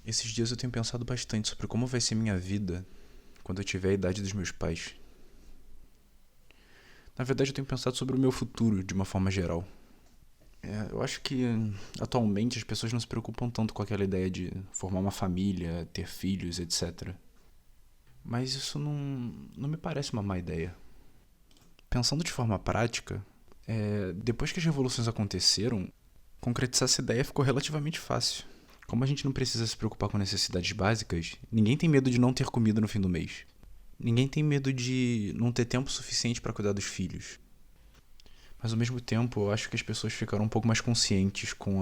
Esses dias eu tenho pensado bastante sobre como vai ser minha vida quando eu tiver a idade dos meus pais. Na verdade, eu tenho pensado sobre o meu futuro de uma forma geral. Eu acho que atualmente as pessoas não se preocupam tanto com aquela ideia de formar uma família, ter filhos, etc. Mas isso não me parece uma má ideia. Pensando de forma prática, depois que as revoluções aconteceram, concretizar essa ideia ficou relativamente fácil. Como a gente não precisa se preocupar com necessidades básicas, ninguém tem medo de não ter comida no fim do mês. Ninguém tem medo de não ter tempo suficiente para cuidar dos filhos. Mas ao mesmo tempo, eu acho que as pessoas ficaram um pouco mais conscientes com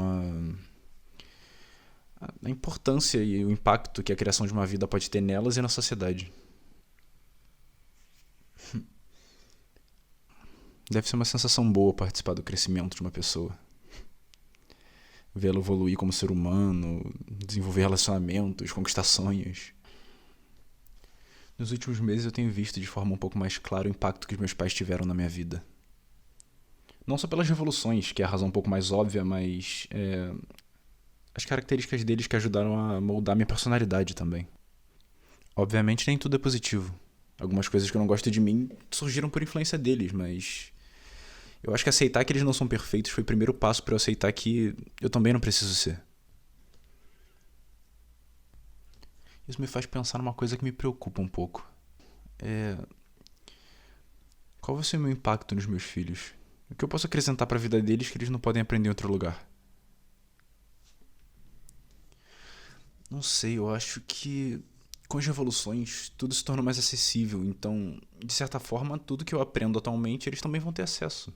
a importância e o impacto que a criação de uma vida pode ter nelas e na sociedade. Deve ser uma sensação boa participar do crescimento de uma pessoa. Vê-la evoluir como ser humano, desenvolver relacionamentos, conquistar sonhos. Nos últimos meses eu tenho visto de forma um pouco mais clara o impacto que os meus pais tiveram na minha vida. Não só pelas revoluções, que é a razão um pouco mais óbvia, mas as características deles que ajudaram a moldar minha personalidade também. Obviamente nem tudo é positivo. Algumas coisas que eu não gosto de mim surgiram por influência deles, mas eu acho que aceitar que eles não são perfeitos foi o primeiro passo para eu aceitar que eu também não preciso ser. Isso me faz pensar numa coisa que me preocupa um pouco. É, qual vai ser o meu impacto nos meus filhos? O que eu posso acrescentar para a vida deles que eles não podem aprender em outro lugar? Não sei, eu acho que com as revoluções tudo se torna mais acessível, então, de certa forma, tudo que eu aprendo atualmente eles também vão ter acesso.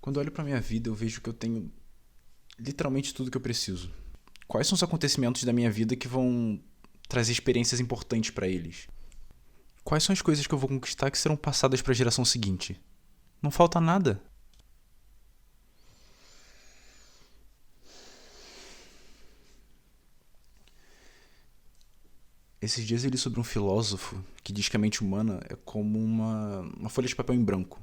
Quando eu olho para minha vida, eu vejo que eu tenho literalmente tudo que eu preciso. Quais são os acontecimentos da minha vida que vão trazer experiências importantes para eles? Quais são as coisas que eu vou conquistar que serão passadas para a geração seguinte? Não falta nada. Esses dias eu li sobre um filósofo que diz que a mente humana é como uma folha de papel em branco.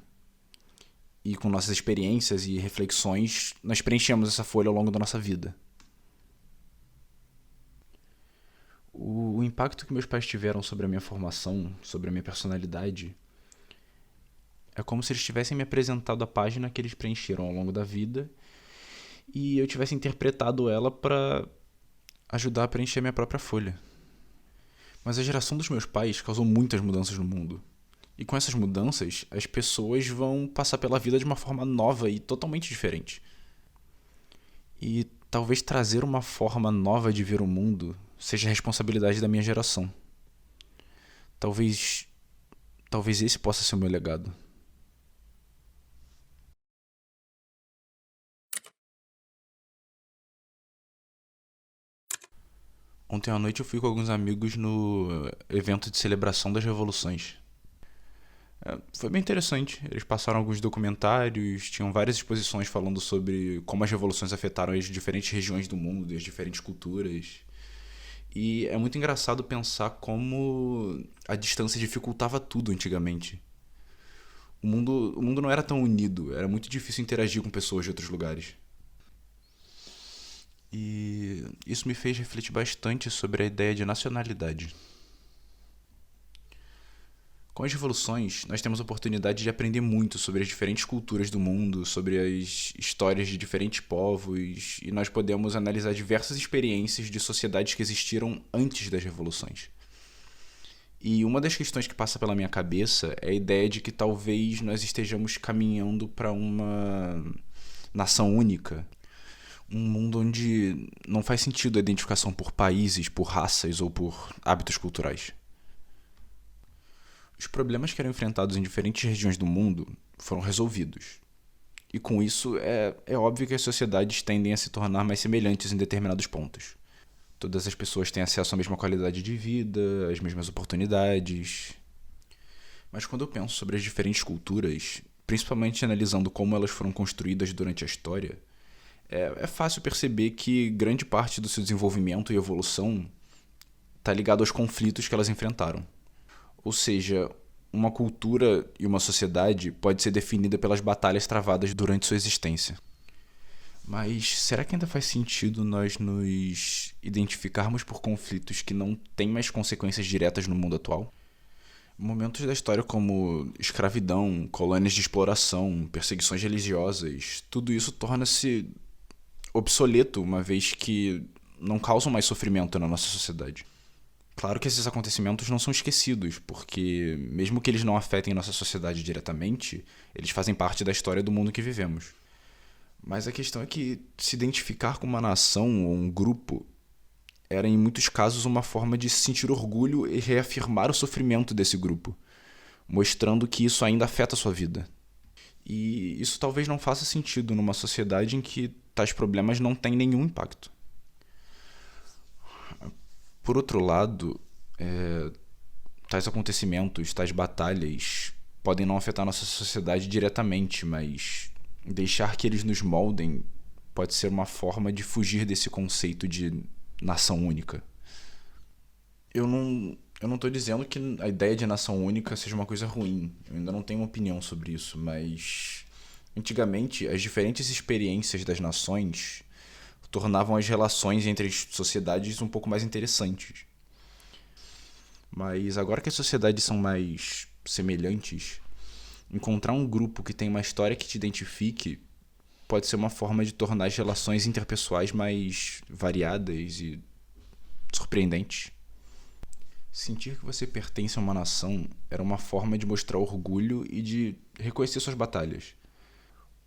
E com nossas experiências e reflexões, nós preenchemos essa folha ao longo da nossa vida. O impacto que meus pais tiveram sobre a minha formação, sobre a minha personalidade, é como se eles tivessem me apresentado a página que eles preencheram ao longo da vida e eu tivesse interpretado ela para ajudar a preencher a minha própria folha. Mas a geração dos meus pais causou muitas mudanças no mundo. E com essas mudanças, as pessoas vão passar pela vida de uma forma nova e totalmente diferente. E talvez trazer uma forma nova de ver o mundo seja a responsabilidade da minha geração. Talvez, talvez esse possa ser o meu legado. Ontem à noite eu fui com alguns amigos no evento de celebração das revoluções. Foi bem interessante. Eles passaram alguns documentários, tinham várias exposições falando sobre como as revoluções afetaram as diferentes regiões do mundo e as diferentes culturas. E é muito engraçado pensar como a distância dificultava tudo antigamente. O mundo não era tão unido, era muito difícil interagir com pessoas de outros lugares. E isso me fez refletir bastante sobre a ideia de nacionalidade. Com as revoluções, nós temos a oportunidade de aprender muito sobre as diferentes culturas do mundo, sobre as histórias de diferentes povos, e nós podemos analisar diversas experiências de sociedades que existiram antes das revoluções. E uma das questões que passa pela minha cabeça é a ideia de que talvez nós estejamos caminhando para uma nação única, um mundo onde não faz sentido a identificação por países, por raças ou por hábitos culturais. Os problemas que eram enfrentados em diferentes regiões do mundo foram resolvidos. E com isso, é óbvio que as sociedades tendem a se tornar mais semelhantes em determinados pontos. Todas as pessoas têm acesso à mesma qualidade de vida, às mesmas oportunidades. Mas quando eu penso sobre as diferentes culturas, principalmente analisando como elas foram construídas durante a história, é fácil perceber que grande parte do seu desenvolvimento e evolução está ligado aos conflitos que elas enfrentaram. Ou seja, uma cultura e uma sociedade pode ser definida pelas batalhas travadas durante sua existência. Mas será que ainda faz sentido nós nos identificarmos por conflitos que não têm mais consequências diretas no mundo atual? Momentos da história como escravidão, colônias de exploração, perseguições religiosas, tudo isso torna-se obsoleto, uma vez que não causam mais sofrimento na nossa sociedade. Claro que esses acontecimentos não são esquecidos, porque mesmo que eles não afetem nossa sociedade diretamente, eles fazem parte da história do mundo que vivemos. Mas a questão é que se identificar com uma nação ou um grupo era em muitos casos uma forma de sentir orgulho e reafirmar o sofrimento desse grupo, mostrando que isso ainda afeta a sua vida. E isso talvez não faça sentido numa sociedade em que tais problemas não têm nenhum impacto. Por outro lado, tais acontecimentos, tais batalhas podem não afetar nossa sociedade diretamente, mas deixar que eles nos moldem pode ser uma forma de fugir desse conceito de nação única. Eu não estou dizendo que a ideia de nação única seja uma coisa ruim. Eu ainda não tenho uma opinião sobre isso, mas antigamente as diferentes experiências das nações tornavam as relações entre as sociedades um pouco mais interessantes. Mas agora que as sociedades são mais semelhantes, encontrar um grupo que tem uma história que te identifique pode ser uma forma de tornar as relações interpessoais mais variadas e surpreendentes. Sentir que você pertence a uma nação era uma forma de mostrar orgulho e de reconhecer suas batalhas.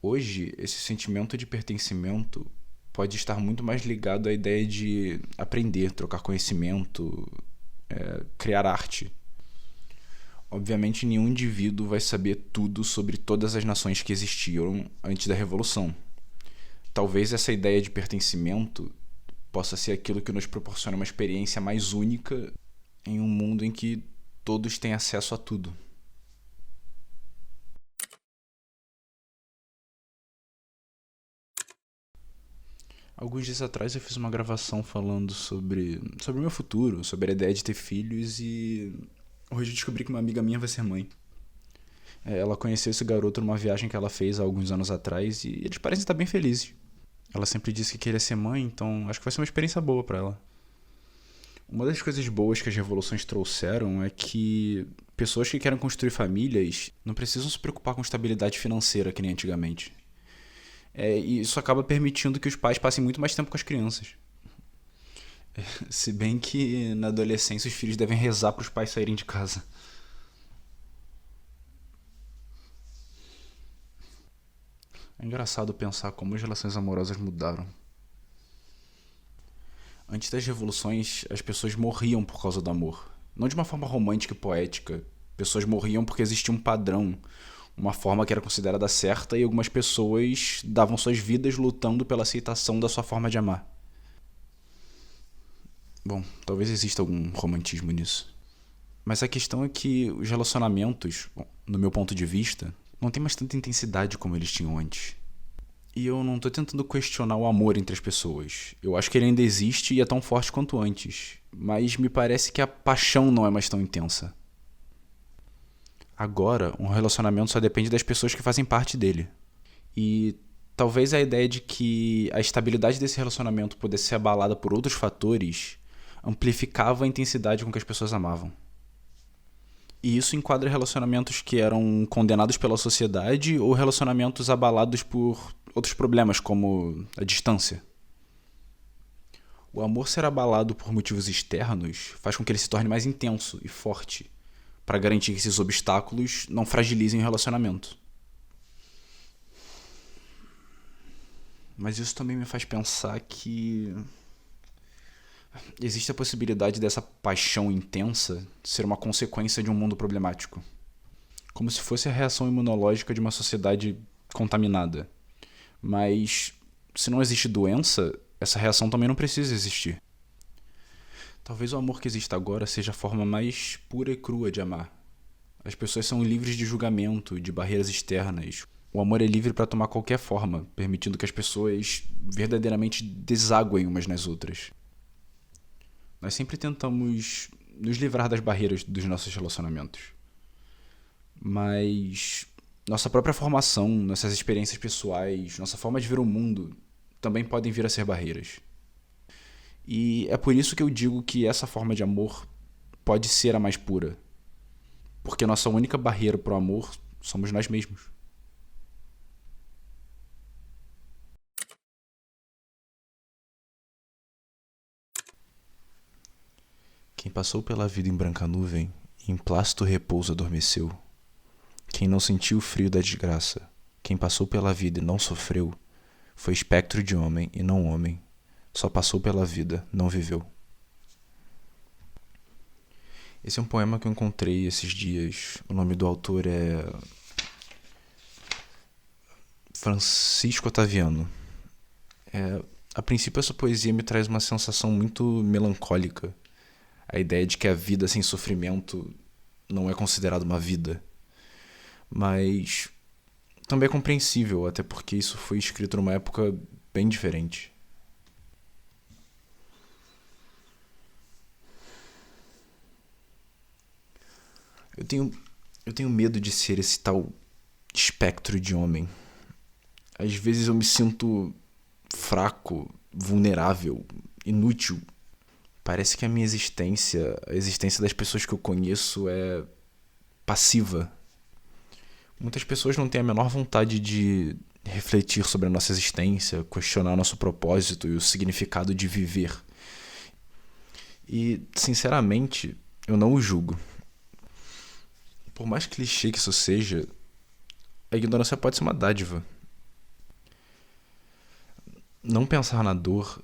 Hoje, esse sentimento de pertencimento pode estar muito mais ligado à ideia de aprender, trocar conhecimento, criar arte. Obviamente, nenhum indivíduo vai saber tudo sobre todas as nações que existiram antes da Revolução. Talvez essa ideia de pertencimento possa ser aquilo que nos proporciona uma experiência mais única em um mundo em que todos têm acesso a tudo. Alguns dias atrás eu fiz uma gravação falando sobre o meu futuro, sobre a ideia de ter filhos, e hoje eu descobri que uma amiga minha vai ser mãe. Ela conheceu esse garoto numa viagem que ela fez há alguns anos atrás e eles parecem estar bem felizes. Ela sempre disse que queria ser mãe, então acho que vai ser uma experiência boa pra ela. Uma das coisas boas que as revoluções trouxeram é que pessoas que querem construir famílias não precisam se preocupar com estabilidade financeira que nem antigamente. E isso acaba permitindo que os pais passem muito mais tempo com as crianças. Se bem que na adolescência os filhos devem rezar para os pais saírem de casa. É engraçado pensar como as relações amorosas mudaram. Antes das revoluções, as pessoas morriam por causa do amor. Não de uma forma romântica e poética. Pessoas morriam porque existia um padrão, uma forma que era considerada certa, e algumas pessoas davam suas vidas lutando pela aceitação da sua forma de amar. Bom, talvez exista algum romantismo nisso. Mas a questão é que os relacionamentos, bom, no meu ponto de vista, não têm mais tanta intensidade como eles tinham antes. E eu não tô tentando questionar o amor entre as pessoas. Eu acho que ele ainda existe e é tão forte quanto antes. Mas me parece que a paixão não é mais tão intensa. Agora, um relacionamento só depende das pessoas que fazem parte dele. E talvez a ideia de que a estabilidade desse relacionamento pudesse ser abalada por outros fatores amplificava a intensidade com que as pessoas amavam. E isso enquadra relacionamentos que eram condenados pela sociedade ou relacionamentos abalados por outros problemas, como a distância. O amor ser abalado por motivos externos faz com que ele se torne mais intenso e forte, para garantir que esses obstáculos não fragilizem o relacionamento. Mas isso também me faz pensar que existe a possibilidade dessa paixão intensa ser uma consequência de um mundo problemático. Como se fosse a reação imunológica de uma sociedade contaminada. Mas se não existe doença, essa reação também não precisa existir. Talvez o amor que existe agora seja a forma mais pura e crua de amar. As pessoas são livres de julgamento, de barreiras externas. O amor é livre para tomar qualquer forma, permitindo que as pessoas verdadeiramente desaguem umas nas outras. Nós sempre tentamos nos livrar das barreiras dos nossos relacionamentos. Mas nossa própria formação, nossas experiências pessoais, nossa forma de ver o mundo também podem vir a ser barreiras. E é por isso que eu digo que essa forma de amor pode ser a mais pura. Porque a nossa única barreira para o amor somos nós mesmos. Quem passou pela vida em branca nuvem, em plácido repouso adormeceu. Quem não sentiu o frio da desgraça, quem passou pela vida e não sofreu, foi espectro de homem e não homem. Só passou pela vida, não viveu. Esse é um poema que eu encontrei esses dias. O nome do autor é Francisco Otaviano. A princípio, essa poesia me traz uma sensação muito melancólica. A ideia de que a vida sem sofrimento não é considerada uma vida. Mas também é compreensível, até porque isso foi escrito numa época bem diferente. Eu tenho medo de ser esse tal espectro de homem. Às vezes eu me sinto fraco, vulnerável, inútil. Parece que a minha existência, a existência das pessoas que eu conheço é passiva. Muitas pessoas não têm a menor vontade de refletir sobre a nossa existência, questionar nosso propósito e o significado de viver. E, sinceramente, eu não o julgo. Por mais clichê que isso seja, a ignorância pode ser uma dádiva. Não pensar na dor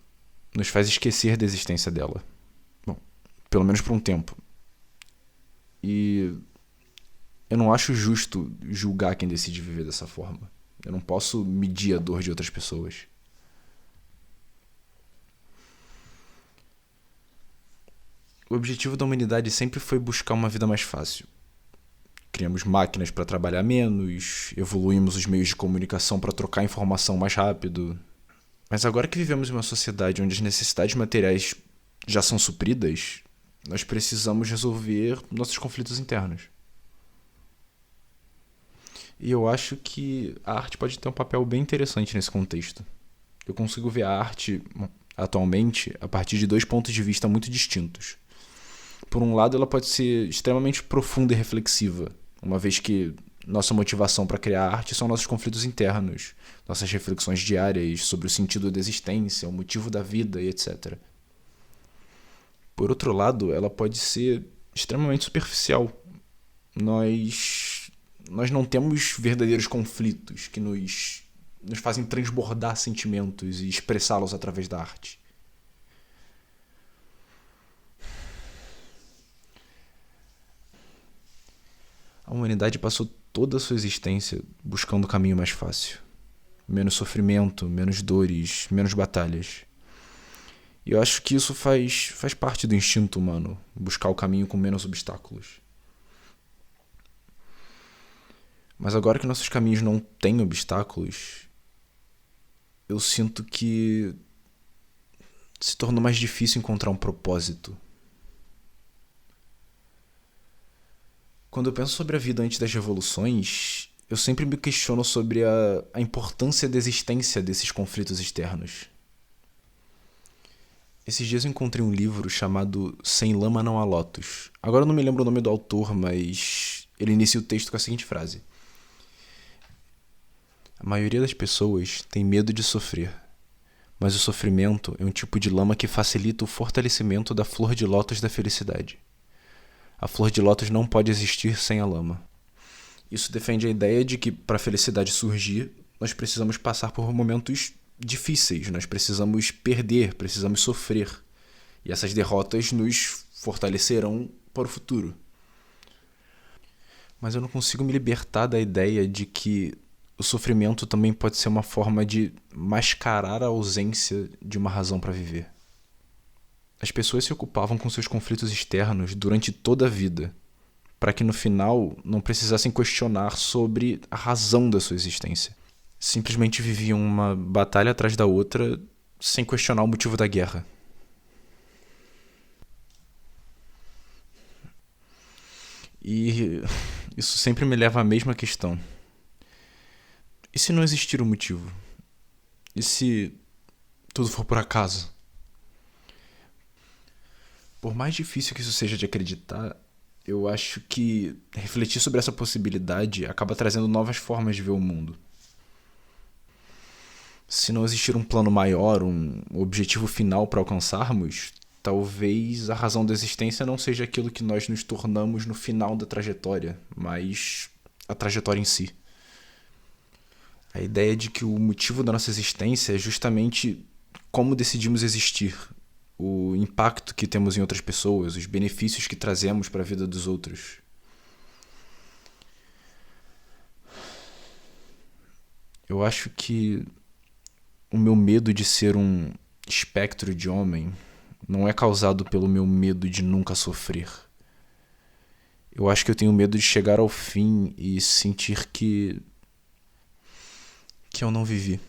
nos faz esquecer da existência dela. Bom, pelo menos por um tempo. E eu não acho justo julgar quem decide viver dessa forma. Eu não posso medir a dor de outras pessoas. O objetivo da humanidade sempre foi buscar uma vida mais fácil. Criamos máquinas para trabalhar menos, evoluímos os meios de comunicação para trocar informação mais rápido. Mas agora que vivemos em uma sociedade onde as necessidades materiais já são supridas, nós precisamos resolver nossos conflitos internos. E eu acho que a arte pode ter um papel bem interessante nesse contexto. Eu consigo ver a arte, atualmente, a partir de 2 pontos de vista muito distintos. Por um lado, ela pode ser extremamente profunda e reflexiva, uma vez que nossa motivação para criar arte são nossos conflitos internos, nossas reflexões diárias sobre o sentido da existência, o motivo da vida e etc. Por outro lado, ela pode ser extremamente superficial. Nós não temos verdadeiros conflitos que nos fazem transbordar sentimentos e expressá-los através da arte. A humanidade passou toda a sua existência buscando o caminho mais fácil. Menos sofrimento, menos dores, menos batalhas. E eu acho que isso faz parte do instinto humano, buscar o caminho com menos obstáculos. Mas agora que nossos caminhos não têm obstáculos, eu sinto que se tornou mais difícil encontrar um propósito. Quando eu penso sobre a vida antes das revoluções, eu sempre me questiono sobre a importância da existência desses conflitos externos. Esses dias eu encontrei um livro chamado Sem Lama Não Há Lótus. Agora eu não me lembro o nome do autor, mas ele inicia o texto com a seguinte frase: a maioria das pessoas tem medo de sofrer, mas o sofrimento é um tipo de lama que facilita o fortalecimento da flor de lótus da felicidade. A flor de lótus não pode existir sem a lama. Isso defende a ideia de que, para a felicidade surgir, nós precisamos passar por momentos difíceis, nós precisamos perder, precisamos sofrer. E essas derrotas nos fortalecerão para o futuro. Mas eu não consigo me libertar da ideia de que o sofrimento também pode ser uma forma de mascarar a ausência de uma razão para viver. As pessoas se ocupavam com seus conflitos externos durante toda a vida, para que no final não precisassem questionar sobre a razão da sua existência. Simplesmente viviam uma batalha atrás da outra sem questionar o motivo da guerra. E isso sempre me leva à mesma questão. E se não existir um motivo? E se tudo for por acaso. Por mais difícil que isso seja de acreditar, eu acho que refletir sobre essa possibilidade acaba trazendo novas formas de ver o mundo. Se não existir um plano maior, um objetivo final para alcançarmos, talvez a razão da existência não seja aquilo que nós nos tornamos no final da trajetória, mas a trajetória em si. A ideia de que o motivo da nossa existência é justamente como decidimos existir, o impacto que temos em outras pessoas, os benefícios que trazemos para a vida dos outros. Eu acho que o meu medo de ser um espectro de homem não é causado pelo meu medo de nunca sofrer. Eu acho que eu tenho medo de chegar ao fim e sentir que eu não vivi.